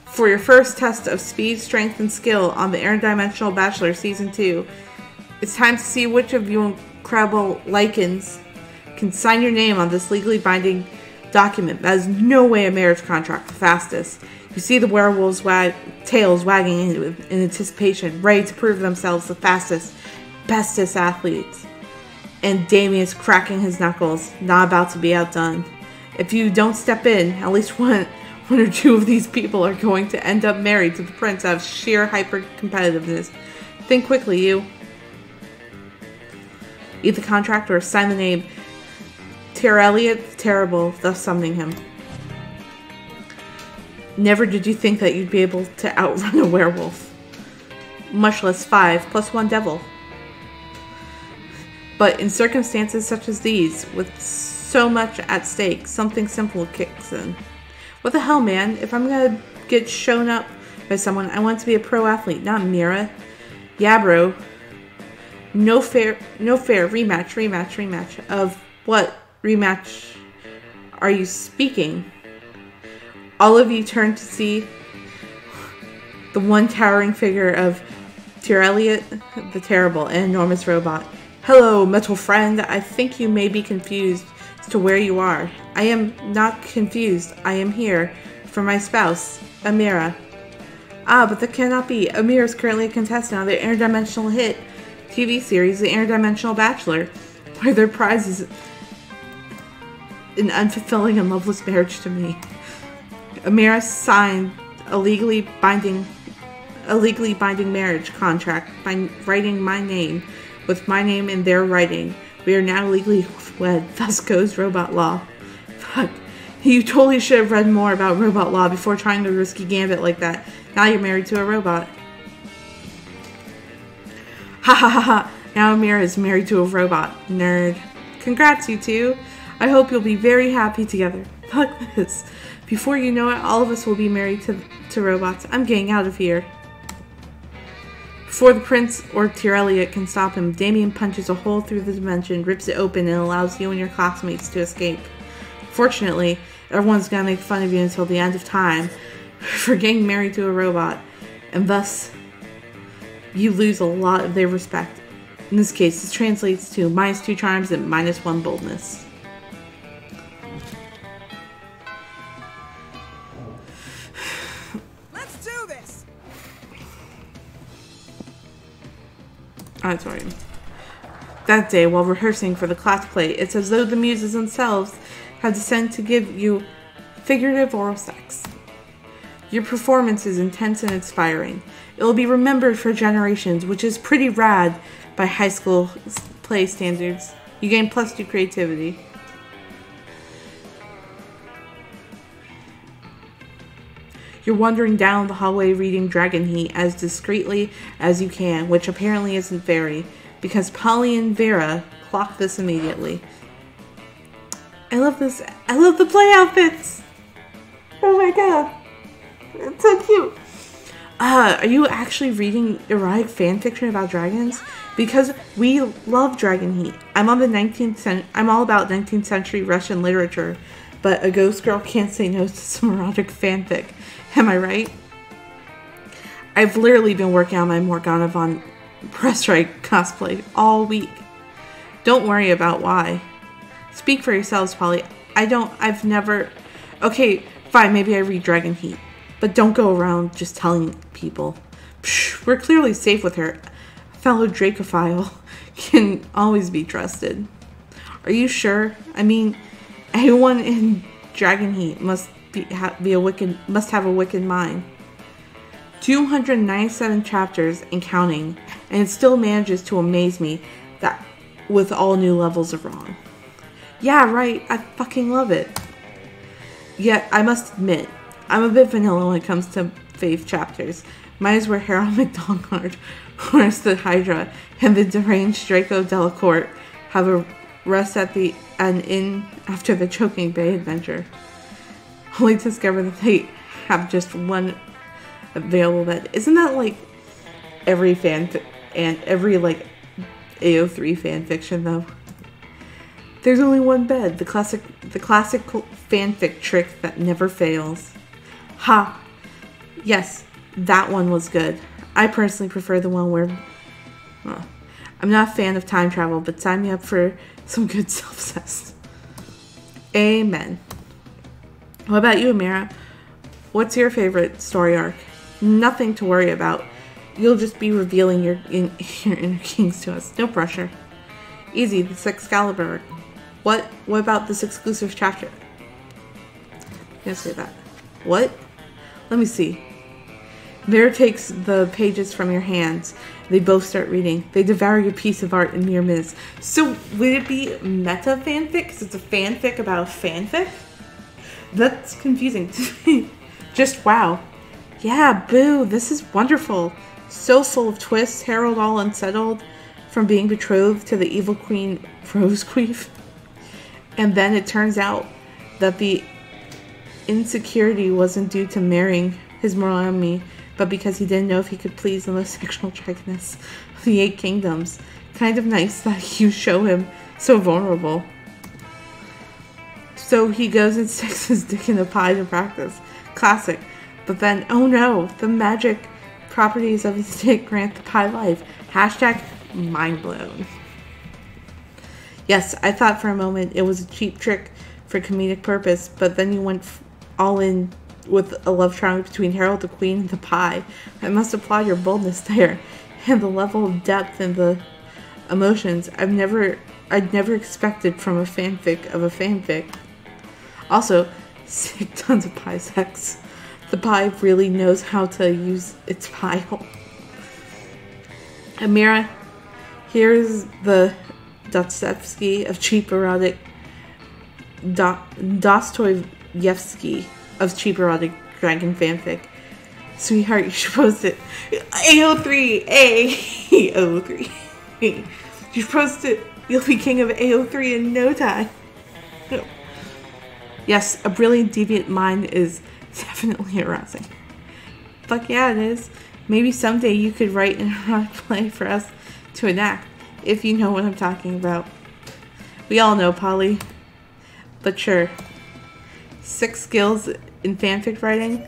for your first test of speed, strength, and skill on the Interdimensional Bachelor Season 2? It's time to see which of you incredible lichens can sign your name on this legally binding document. That is no way a marriage contract, the fastest. You see the werewolves' tails wagging in anticipation, ready to prove themselves the fastest, bestest athletes. And Damien's cracking his knuckles, not about to be outdone. If you don't step in, at least one or two of these people are going to end up married to the prince out of sheer hyper-competitiveness. Think quickly, you. Eat the contract or sign the name Elliot Terrible, thus summoning him. Never did you think that you'd be able to outrun a werewolf. Much less 5 + 1 devil. But in circumstances such as these, with so much at stake, something simple kicks in. What the hell, man? If I'm gonna get shown up by someone, I want to be a pro athlete, not Mira. Yeah, bro. No fair. Rematch. Of what rematch are you speaking? All of you turn to see the one towering figure of Elliot the Terrible, an enormous robot. Hello, metal friend. I think you may be confused as to where you are. I am not confused. I am here for my spouse, Amira. Ah, but that cannot be. Amira is currently a contestant on the interdimensional hit TV series, The Interdimensional Bachelor, where their prize is an unfulfilling and loveless marriage to me. Amira signed a legally binding marriage contract by writing my name with my name in their writing. We are now legally wed. Thus goes robot law. Fuck. You totally should have read more about robot law before trying the risky gambit like that. Now you're married to a robot. Ha ha ha ha. Now Amira is married to a robot. Nerd. Congrats, you two. I hope you'll be very happy together. Fuck this. Before you know it, all of us will be married to robots. I'm getting out of here. Before the prince or Tyr can stop him, Damien punches a hole through the dimension, rips it open, and allows you and your classmates to escape. Fortunately, everyone's gonna make fun of you until the end of time for getting married to a robot, and thus you lose a lot of their respect. In this case, this translates to -2 charms and -1 boldness. Let's do this. Auditorium. That day, while rehearsing for the class play, it's as though the muses themselves have descended to give you figurative oral sex. Your performance is intense and inspiring. It will be remembered for generations, which is pretty rad by high school play standards. You gain +2 creativity. You're wandering down the hallway reading Dragon Heat as discreetly as you can, which apparently isn't very, because Polly and Vera clock this immediately. I love this. I love the play outfits! Oh my god. It's so cute. Are you actually reading erotic fan fiction about dragons? Because we love Dragon Heat. I'm all about 19th century Russian literature, but a ghost girl can't say no to some erotic fanfic. Am I right? I've literally been working on my Morgana von Pressreich cosplay all week. Don't worry about why. Speak for yourselves, Polly. I've never... Okay, fine, maybe I read Dragon Heat. But don't go around just telling people. Psh, we're clearly safe with her. A fellow Dracophile can always be trusted. Are you sure? I mean, anyone in Dragon Heat must have a wicked mind. 297 chapters and counting, and it still manages to amaze me that with all new levels of wrong. Yeah, right. I fucking love it. Yet I must admit, I'm a bit vanilla when it comes to fave chapters. Mine is where Harold McDonald, where's the Hydra, and the deranged Draco Delacourt have a rest at an inn after the Choking Bay adventure. Only to discover that they have just one available bed. Isn't that like every every like AO3 fan fiction though? There's only one bed. The classic fanfic trick that never fails. Ha! Yes, that one was good. I personally prefer the one where... Well, I'm not a fan of time travel, but sign me up for some good self-cest. Amen. What about you, Amira? What's your favorite story arc? Nothing to worry about. You'll just be revealing your inner kings to us. No pressure. Easy, this Excalibur. What about this exclusive chapter? I'm gonna say that. What? Let me see. Vera takes the pages from your hands. They both start reading. They devour your piece of art in mere minutes. So, would it be meta fanfic? Because it's a fanfic about a fanfic? That's confusing to me. Just wow. Yeah, boo, this is wonderful. So full of twists. Harold all unsettled from being betrothed to the evil queen Rosequeef. And then it turns out that the insecurity wasn't due to marrying his mortal enemy, but because he didn't know if he could please the most sexual dragoness of the 8 kingdoms. Kind of nice that you show him so vulnerable. So he goes and sticks his dick in a pie to practice. Classic. But then, oh no, the magic properties of his dick grant the pie life. Hashtag mind blown. Yes, I thought for a moment it was a cheap trick for comedic purpose, but then you went all in with a love triangle between Harold the Queen and the pie. I must applaud your boldness there, and the level of depth and the emotions I'd never expected from a fanfic of a fanfic. Also, sick tons of pie sex. The pie really knows how to use its pie hole. Amira, here's the Dostoevsky of cheap erotic Dostoevsky of cheap erotic dragon fanfic. Sweetheart, you should post it. AO3 AO3. You should post it. You'll be king of AO3 in no time. Yes, a brilliant deviant mind is definitely arousing. Fuck yeah, it is. Maybe someday you could write an erotic play for us to enact, if you know what I'm talking about. We all know, Polly. But sure. 6 skills in fanfic writing.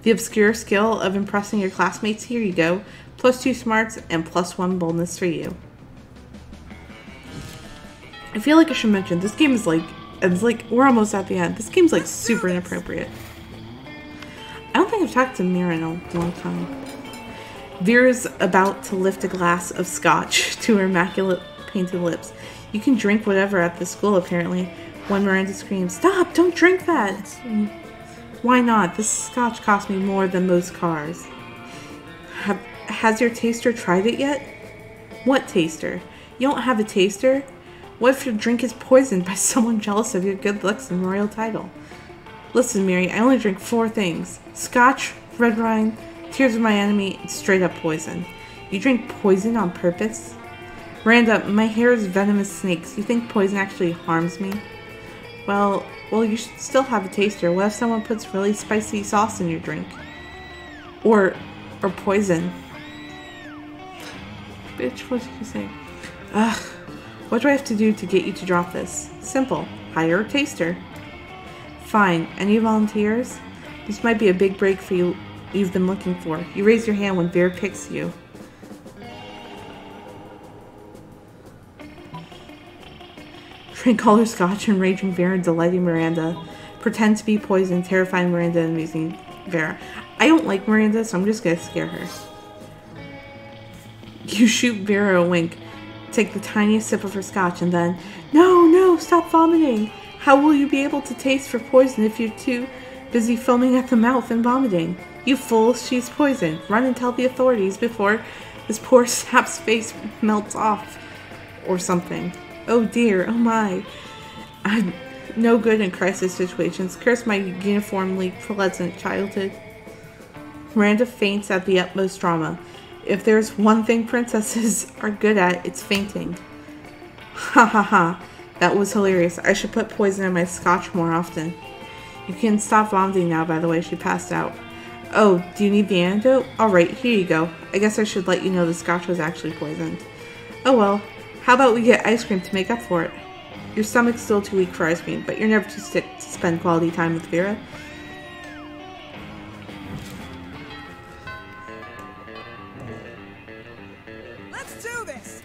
The obscure skill of impressing your classmates, here you go. +2 smarts and +1 boldness for you. I feel like I should mention, this game is like, we're almost at the end. This game's like super inappropriate. I don't think I've talked to Mira in a long time. Vera's about to lift a glass of scotch to her immaculate painted lips. You can drink whatever at the school, apparently. When Miranda screams, "Stop! Don't drink that!" Why not? This scotch cost me more than most cars. Has your taster tried it yet? What taster? You don't have a taster? What if your drink is poisoned by someone jealous of your good looks and royal title? Listen, Mary, I only drink 4 things. Scotch, red wine, tears of my enemy, and straight up poison. You drink poison on purpose? Miranda, my hair is venomous snakes. You think poison actually harms me? Well, you should still have a taster. What if someone puts really spicy sauce in your drink? Or poison. Bitch, what did you say? Ugh. What do I have to do to get you to drop this? Simple. Hire a taster. Fine. Any volunteers? This might be a big break for you you've been looking for. You raise your hand when Vera picks you. Drink all her scotch, enraging Vera, delighting Miranda. Pretend to be poisoned, terrifying Miranda, and amusing Vera. I don't like Miranda, so I'm just gonna scare her. You shoot Vera a wink. Take the tiniest sip of her scotch and then, No, stop vomiting. How will you be able to taste for poison if you're too busy foaming at the mouth and vomiting? You fool, she's poisoned. Run and tell the authorities before this poor sap's face melts off. Or something. Oh dear, oh my. I'm no good in crisis situations. Curse my uniformly pleasant childhood. Miranda faints at the utmost drama. If there's one thing princesses are good at, it's fainting. Ha ha ha. That was hilarious. I should put poison in my scotch more often. You can stop vomiting now, by the way. She passed out. Oh, do you need the antidote? Alright, here you go. I guess I should let you know the scotch was actually poisoned. Oh well. How about we get ice cream to make up for it? Your stomach's still too weak for ice cream, but you're never too sick to spend quality time with Vera. Let's do this.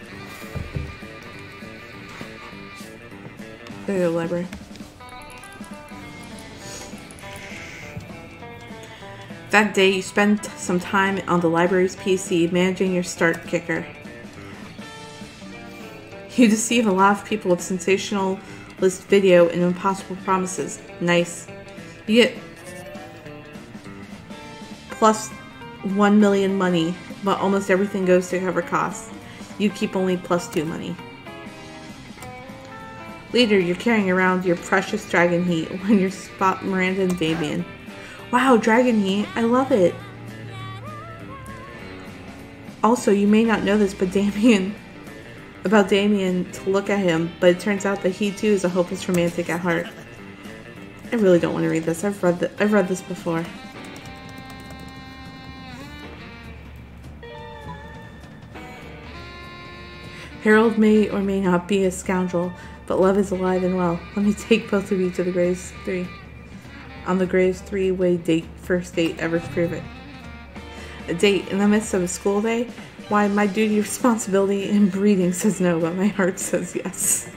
There you go, library. That day, you spent some time on the library's PC managing your start kicker. You deceive a lot of people with sensationalist video and impossible promises. Nice. You get plus 1 million money, but almost everything goes to cover costs. You keep only +2 money. Later, you're carrying around your precious dragon heat when you spot Miranda and Damien. Wow, dragon heat. I love it. Also, you may not know this, but Damien to look at him, but it turns out that he too is a hopeless romantic at heart. I really don't want to read this. I've read this before. Harold may or may not be a scoundrel, but love is alive and well. Let me take both of you to the Graves 3. On the Graves 3-way first date ever to prove it. A date in the midst of a school day? Why, my duty, responsibility, and breeding says no, but my heart says yes.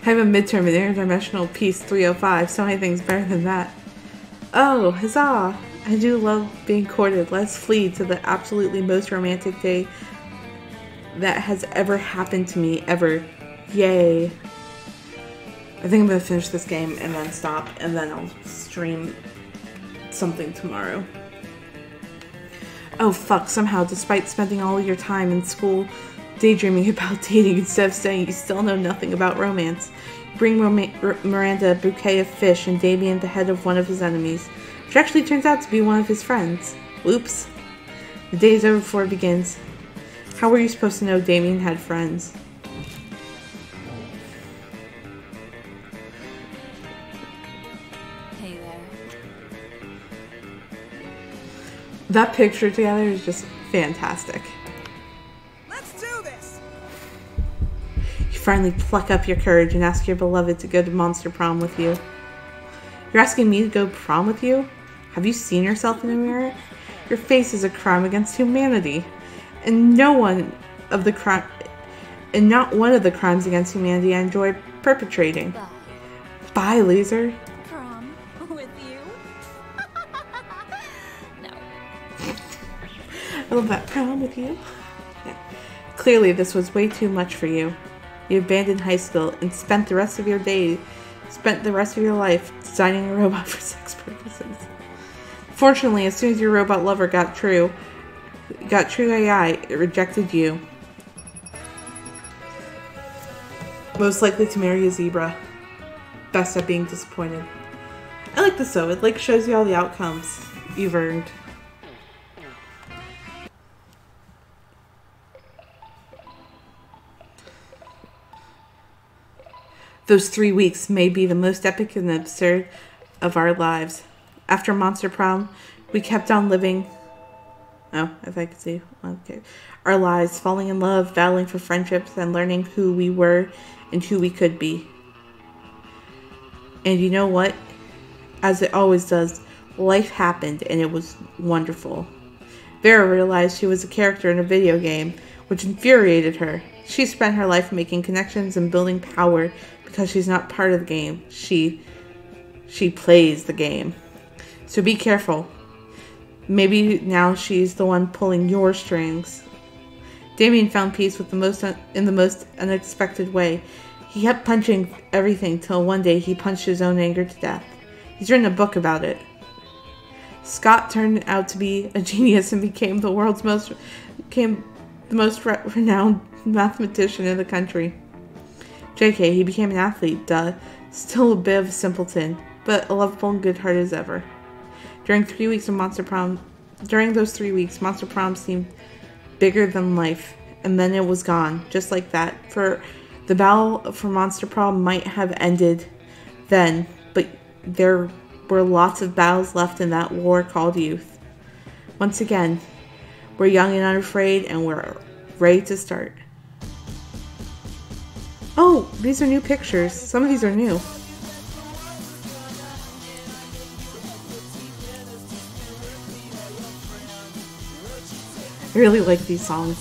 I have a midterm in Interdimensional Peace 305, so anything's better than that. Oh, huzzah! I do love being courted. Let's flee to the absolutely most romantic day that has ever happened to me, ever. Yay. I think I'm gonna finish this game and then stop, and then I'll stream something tomorrow. Oh fuck, somehow, despite spending all your time in school daydreaming about dating instead of studying, you still know nothing about romance. Bring Miranda a bouquet of fish and Damien the head of one of his enemies, which actually turns out to be one of his friends. Whoops. The day is over before it begins. How were you supposed to know Damien had friends? That picture together is just fantastic. Let's do this. You finally pluck up your courage and ask your beloved to go to Monster Prom with you. You're asking me to go prom with you? Have you seen yourself in the mirror? Your face is a crime against humanity, and not one of the crimes against humanity I enjoy perpetrating. Bye. Bye, loser. Prom with you? No. I love that. Prom with you. Yeah. Clearly, this was way too much for you. You abandoned high school and spent the rest of your life designing a robot for sex purposes. Fortunately, as soon as your robot lover got true AI, it rejected you. Most likely to marry a zebra. Best at being disappointed. I like this though. It like shows you all the outcomes you've earned. Those 3 weeks may be the most epic and absurd of our lives. After Monster Prom, we kept on living. Oh, if I could see. Okay. Our lives, falling in love, battling for friendships, and learning who we were and who we could be. And you know what? As it always does, life happened and it was wonderful. Vera realized she was a character in a video game, which infuriated her. She spent her life making connections and building power because she's not part of the game. She plays the game. So be careful. Maybe now she's the one pulling your strings. Damien found peace in the most unexpected way. He kept punching everything till one day he punched his own anger to death. He's written a book about it. Scott turned out to be a genius and became the most renowned mathematician in the country. JK, he became an athlete, duh. Still a bit of a simpleton, but a lovable and good-hearted as ever. During those 3 weeks, Monster Prom seemed bigger than life, and then it was gone, just like that. For the battle for Monster Prom might have ended then, but there were lots of battles left in that war called youth. Once again, we're young and unafraid, and we're ready to start. Oh, these are new pictures. Some of these are new. I really like these songs.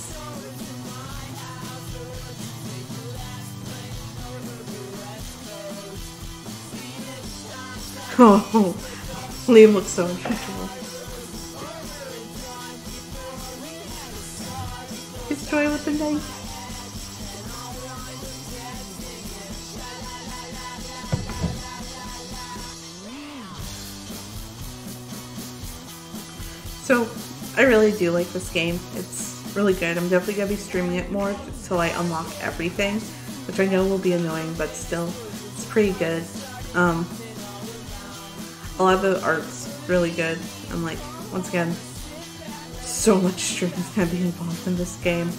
Oh, Liam looks so uncomfortable. His toy with the knife. So, I really do like this game. It's really good. I'm definitely going to be streaming it more until I unlock everything, which I know will be annoying, but still, it's pretty good. A lot of the art's really good. I'm like, once again, so much streaming is going to be involved in this game.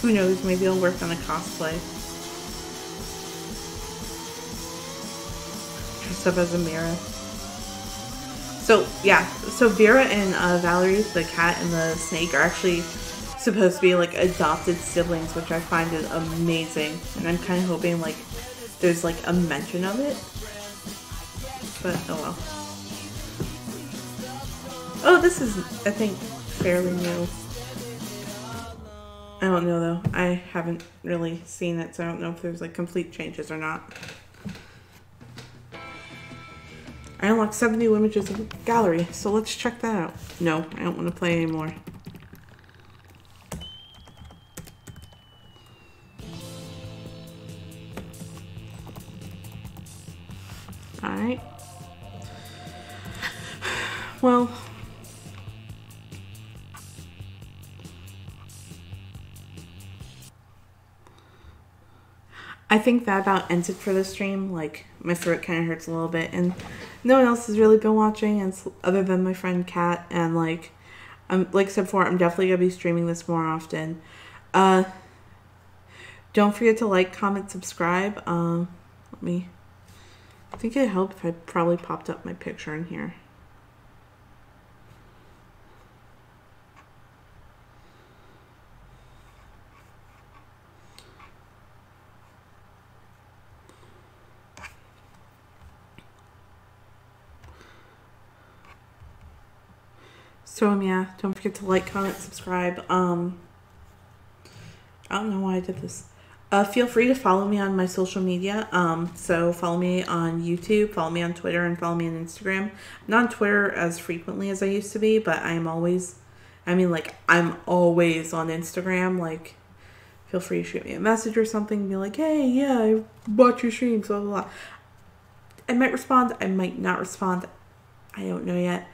Who knows, maybe I'll work on a cosplay. Dressed up as a Mira. So, yeah. So Vera and Valerie, the cat and the snake, are actually supposed to be, like, adopted siblings, which I find is amazing. And I'm kind of hoping, like, there's, like, a mention of it. But, oh well. Oh, this is, I think, fairly new. I don't know, though. I haven't really seen it, so I don't know if there's, like, complete changes or not. I unlocked 7 new images of the gallery, so let's check that out. No, I don't want to play anymore. Alright. Well, I think that about ends it for this stream. Like, my throat kind of hurts a little bit, and no one else has really been watching, and other than my friend Kat, and like I said before, I'm definitely gonna be streaming this more often. Don't forget to like, comment, subscribe. Let me I think it helped if I probably popped up my picture in here. So yeah, don't forget to like, comment, subscribe. I don't know why I did this. Feel free to follow me on my social media. So follow me on YouTube, follow me on Twitter, and follow me on Instagram. I'm not on Twitter as frequently as I used to be, but I'm always on Instagram. Like, feel free to shoot me a message or something and be like, hey, yeah, I watch your streams, blah, blah, blah. I might respond, I might not respond. I don't know yet.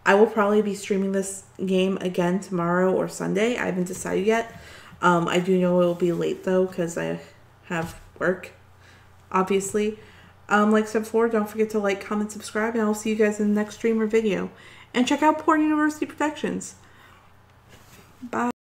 I will probably be streaming this game again tomorrow or Sunday. I haven't decided yet. I do know it will be late though because I have work, obviously. Like I said before, don't forget to like, comment, subscribe, and I'll see you guys in the next stream or video. And check out Porn University Productions. Bye.